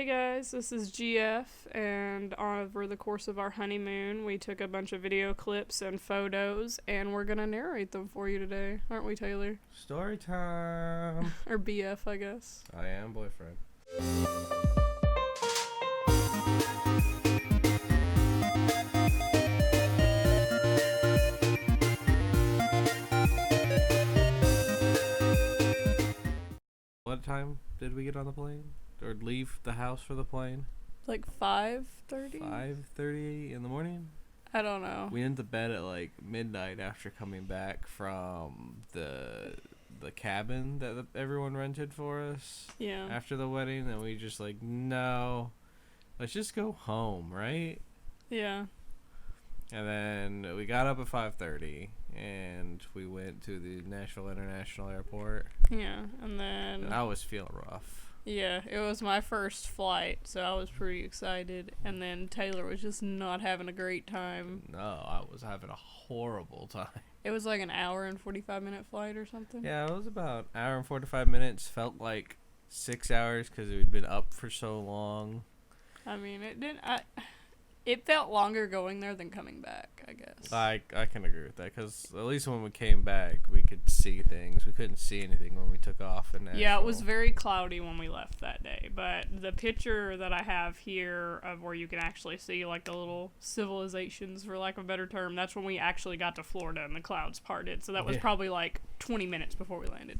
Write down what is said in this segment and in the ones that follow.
Hey guys, this is GF, and over the course of our honeymoon, we took a bunch of video clips and photos, and we're gonna narrate them for you today, aren't we, Taylor? Story time. Or BF, I guess. I am boyfriend. What time did we get on the plane? Or leave the house for the plane? Like 5:30? 5:30 in the morning? I don't know. We went to bed at like midnight after coming back from the cabin that everyone rented for us. Yeah. After the wedding, and we just like, no, let's just go home, right? Yeah. And then we got up at 5:30 and we went to the Nashville International Airport. Yeah, and then... And I was feeling rough. Yeah, it was my first flight, so I was pretty excited. And then Taylor was just not having a great time. No, I was having a horrible time. It was like an hour and 45-minute flight or something. Yeah, it was about an hour and 45 minutes. Felt like 6 hours because we'd been up for so long. I mean, it didn't... It felt longer going there than coming back, I guess. I can agree with that, because at least when we came back, we could see things. We couldn't see anything when we took off. Yeah, it was very cloudy when we left that day, but the picture that I have here of where you can actually see, like, the little civilizations, for lack of a better term, that's when we actually got to Florida and the clouds parted, so that was probably, like, 20 minutes before we landed.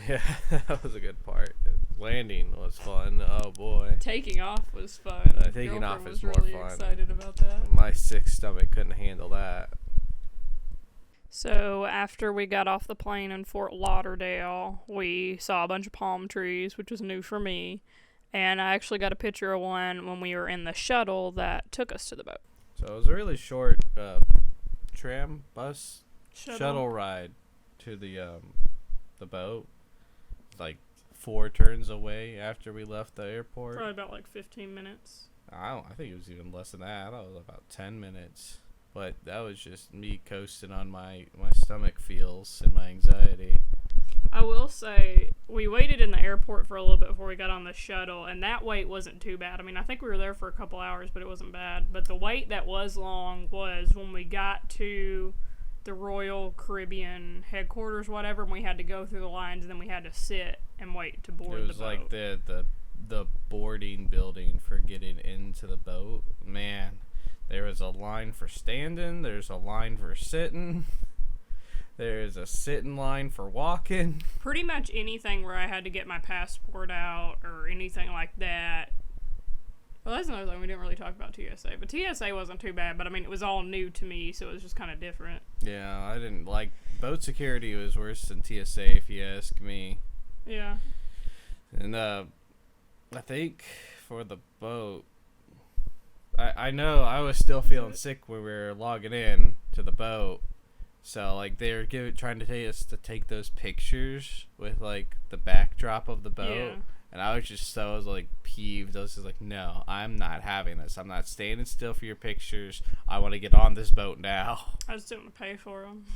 Yeah, that was a good part. Landing was fun. Oh, boy. Taking off was fun. Taking off is was more really fun. Excited about that. My sick stomach couldn't handle that. So after we got off the plane in Fort Lauderdale, we saw a bunch of palm trees, which was new for me. And I actually got a picture of one when we were in the shuttle that took us to the boat. So it was a really short shuttle ride to the boat. Like 4 turns away after we left the airport. Probably about like 15 minutes. I think it was even less than that. I thought it was about 10 minutes. But that was just me coasting on my stomach feels and my anxiety. I will say, we waited in the airport for a little bit before we got on the shuttle, and that wait wasn't too bad. I mean, I think we were there for a couple hours, but it wasn't bad. But the wait that was long was when we got to the Royal Caribbean headquarters, whatever, and we had to go through the lines, and then we had to sit and wait to board the boat. It was like the boarding building for getting into the boat. Man, there was a line for standing, there's a line for sitting, there's a sitting line for walking. Pretty much anything where I had to get my passport out or anything like that. Well, that's another thing, we didn't really talk about TSA, but TSA wasn't too bad, but I mean, it was all new to me, so it was just kind of different. Yeah, I didn't like, boat security was worse than TSA if you ask me. Yeah. And I think for the boat, I know I was still feeling sick when we were logging in to the boat, so like they were trying to tell us to take those pictures with like the backdrop of the boat. Yeah. And I was just so like peeved. I was just like, no, I'm not having this. I'm not standing still for your pictures. I want to get on this boat now. I just didn't want to pay for them.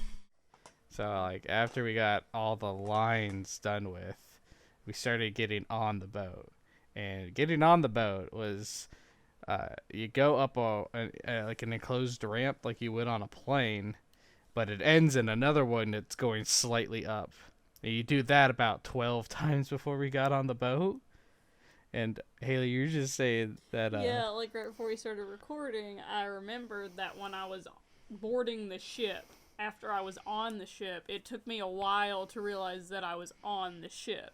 So like after we got all the lines done with, we started getting on the boat. And getting on the boat was, you go up like an enclosed ramp like you would on a plane, but it ends in another one that's going slightly up. And you do that about 12 times before we got on the boat. And Haley, you were just saying that... yeah, like right before we started recording, I remembered that when I was boarding the ship, after I was on the ship, it took me a while to realize that I was on the ship.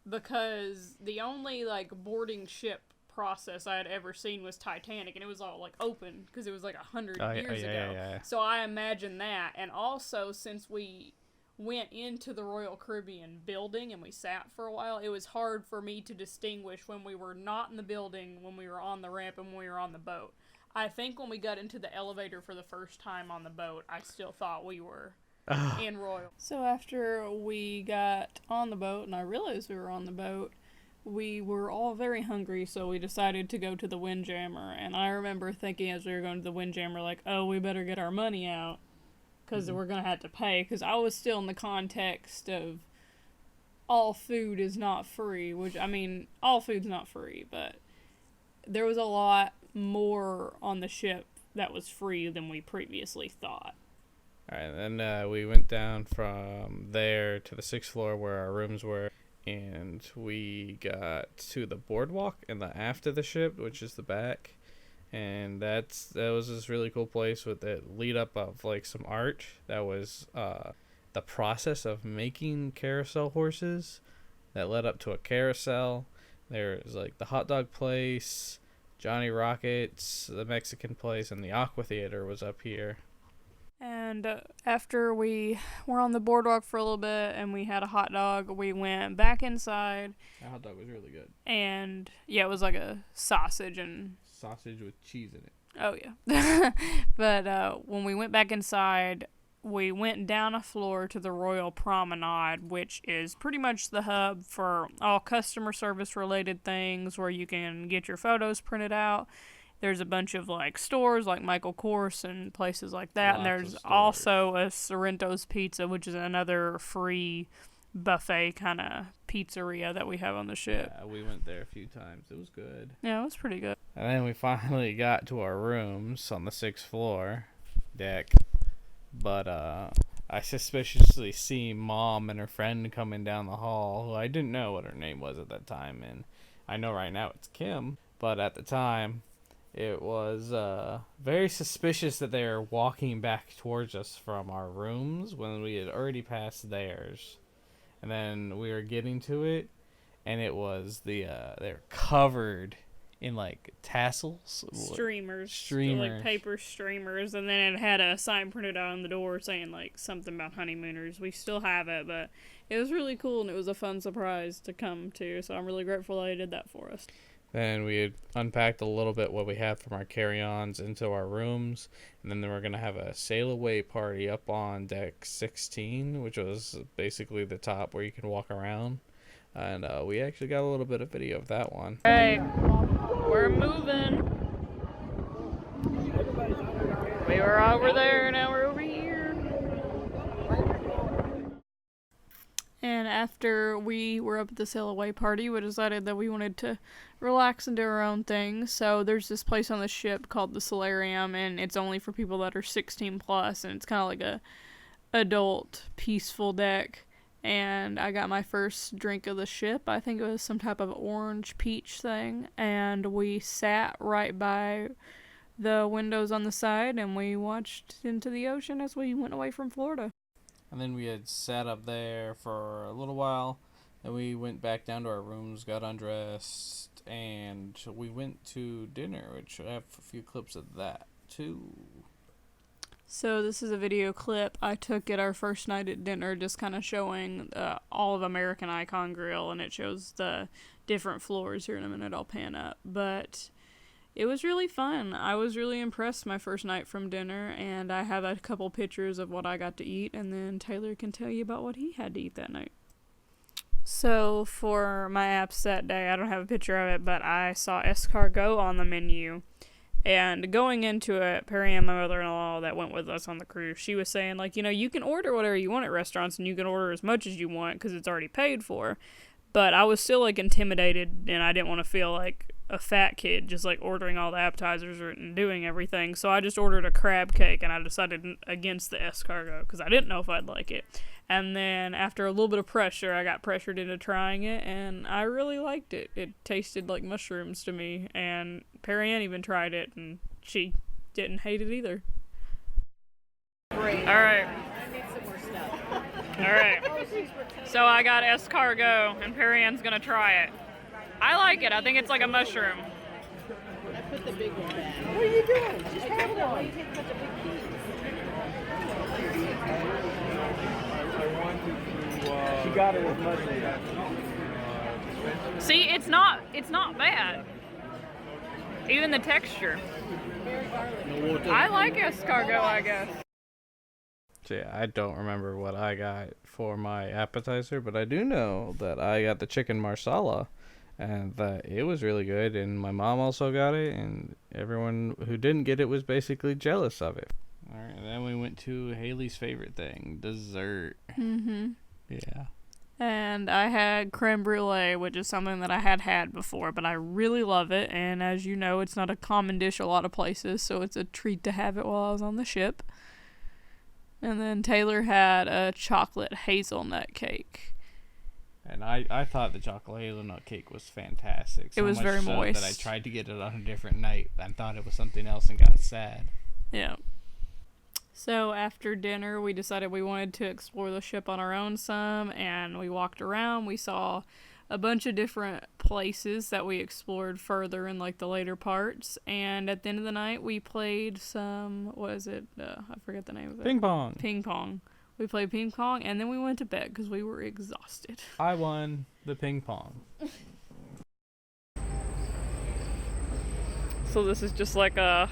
Because the only, like, boarding ship process I had ever seen was Titanic, and it was all, like, open, because it was, like, 100 years ago. Yeah. So I imagine that. And also, since we went into the Royal Caribbean building and we sat for a while, it was hard for me to distinguish when we were not in the building, when we were on the ramp, and when we were on the boat. I think when we got into the elevator for the first time on the boat, I still thought we were in Royal. So after we got on the boat and I realized we were on the boat, we were all very hungry, so we decided to go to the Windjammer. And I remember thinking as we were going to the Windjammer, like, oh, we better get our money out, because we're going to have to pay. Because I was still in the context of all food is not free, which, I mean, all food's not free, but there was a lot more on the ship that was free than we previously thought. All right, then we went down from there to the 6th floor where our rooms were, and we got to the boardwalk in the aft of the ship, which is the back, and that was this really cool place with the lead up of like some art that was the process of making carousel horses that led up to a carousel. There was like the hot dog place, Johnny Rockets, the Mexican place, and the Aqua Theater was up here. And after we were on the boardwalk for a little bit and we had a hot dog, we went back inside. That hot dog was really good. And yeah, it was like a sausage with cheese in it. Oh yeah. But when we went back inside, we went down a floor to the Royal Promenade, which is pretty much the hub for all customer service related things where you can get your photos printed out. There's a bunch of like stores like Michael Kors and places like that. And there's also a Sorrento's Pizza, which is another free buffet kind of pizzeria that we have on the ship. Yeah, we went there a few times. It was good. Yeah, it was pretty good. And then we finally got to our rooms on the 6th floor deck. But I suspiciously see Mom and her friend coming down the hall, who I didn't know what her name was at that time. And I know right now it's Kim. But at the time, it was very suspicious that they were walking back towards us from our rooms when we had already passed theirs. And then we were getting to it, and it was they're covered in like tassels, streamers, like paper streamers, and then it had a sign printed out on the door saying like something about honeymooners. We still have it, but it was really cool and it was a fun surprise to come to. So I'm really grateful they did that for us. Then we had unpacked a little bit what we had from our carry-ons into our rooms, and then we were going to have a sail-away party up on deck 16, which was basically the top where you can walk around. And we actually got a little bit of video of that one. Hey, we're moving. We were over there, now we're over here. And after we were up at the sail away party, we decided that we wanted to relax and do our own thing. So there's this place on the ship called the Solarium, and it's only for people that are 16 plus, and it's kind of like a adult peaceful deck. And I got my first drink of the ship. I think it was some type of orange peach thing, and we sat right by the windows on the side, and we watched into the ocean as we went away from Florida. And then we had sat up there for a little while. Then we went back down to our rooms, got undressed, and we went to dinner, which I have a few clips of that, too. So this is a video clip I took at our first night at dinner, just kind of showing all of American Icon Grill, and it shows the different floors. Here in a minute I'll pan up. But it was really fun. I was really impressed my first night from dinner, and I have a couple pictures of what I got to eat, and then Taylor can tell you about what he had to eat that night. So for my apps that day, I don't have a picture of it, but I saw escargot on the menu. And going into it, Perry and my mother-in-law that went with us on the cruise, she was saying, like, you know, you can order whatever you want at restaurants, and you can order as much as you want because it's already paid for. But I was still, like, intimidated, and I didn't want to feel like a fat kid just, like, ordering all the appetizers and doing everything. So I just ordered a crab cake, and I decided against the escargot because I didn't know if I'd like it. And then after a little bit of pressure, I got pressured into trying it, and I really liked it. It tasted like mushrooms to me, and Perry Ann even tried it, and she didn't hate it either. Great. All right. I need some more stuff. All right. So I got escargot, and Perry Ann's gonna try it. I like it. I think it's like a mushroom. I put the big one back. What are you doing? Just have one. Why you take such a big piece? She got it as mushroom. See, it's not bad. Even the texture. Very garlicky. I like escargot, I guess. So yeah, I don't remember what I got for my appetizer, but I do know that I got the chicken marsala, and that it was really good, and my mom also got it, and everyone who didn't get it was basically jealous of it. Alright, then we went to Haley's favorite thing, dessert. Mm-hmm. Yeah. And I had creme brulee, which is something that I had before, but I really love it. And as you know, it's not a common dish a lot of places, so it's a treat to have it while I was on the ship. And then Taylor had a chocolate hazelnut cake. And I thought the chocolate hazelnut cake was fantastic. It was very moist. That I tried to get it on a different night and thought it was something else and got sad. Yeah. So after dinner, we decided we wanted to explore the ship on our own some, and we walked around. We saw a bunch of different places that we explored further in like the later parts. And at the end of the night, we played some, what is it? I forget the name of it. Ping pong. Ping pong. We played ping pong, and then we went to bed because we were exhausted. I won the ping pong. So this is just like a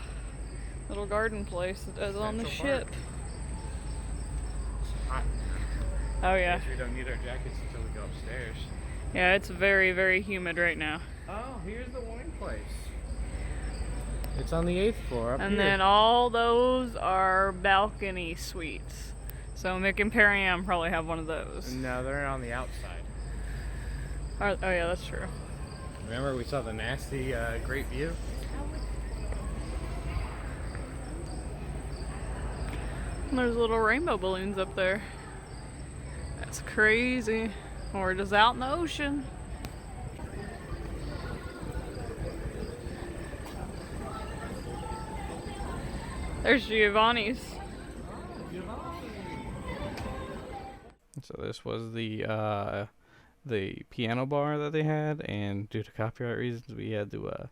little garden place that is on the ship. It's hot. Oh yeah. We don't need our jackets until we go upstairs. Yeah, it's very, very humid right now. Oh, here's the wine place. It's on the 8th floor up And here. then all those are balcony suites. So Mick and Perry Ann probably have one of those. No, they're on the outside. Oh yeah, that's true. Remember we saw the nasty great view? And there's little rainbow balloons up there. That's crazy. We're just out in the ocean. There's Giovanni's. So this was the piano bar that they had, and due to copyright reasons, we had to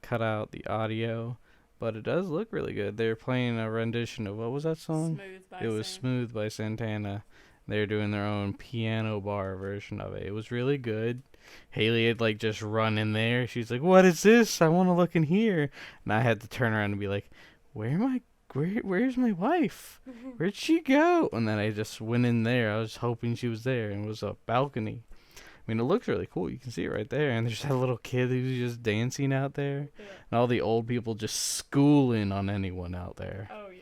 cut out the audio. But it does look really good. They're playing a rendition of, what was that song? It was Smooth by Santana. They're doing their own piano bar version of it. It was really good. Haley had like just run in there. She's like, "What is this? I want to look in here." And I had to turn around and be like, Where's my wife? Where'd she go?" And then I just went in there. I was hoping she was there, and it was a balcony. I mean, it looks really cool. You can see it right there. And there's that little kid who's just dancing out there. Yeah. And all the old people just schooling on anyone out there. Oh yeah.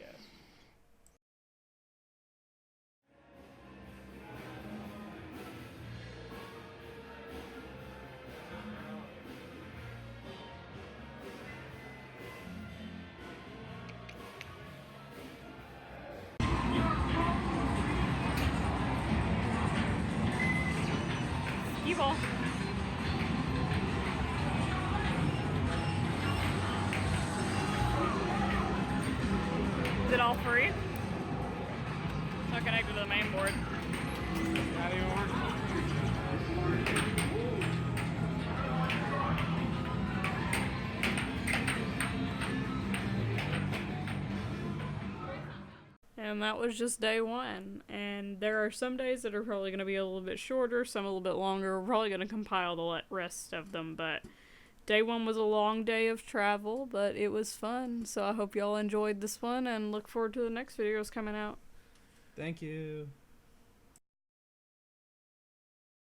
Skee-ball. Is it all free? It's not connected to the main board. Not anymore. And that was just day one. And there are some days that are probably going to be a little bit shorter, some a little bit longer. We're probably going to compile the rest of them, but day one was a long day of travel, but it was fun. So I hope y'all enjoyed this one and look forward to the next videos coming out. Thank you.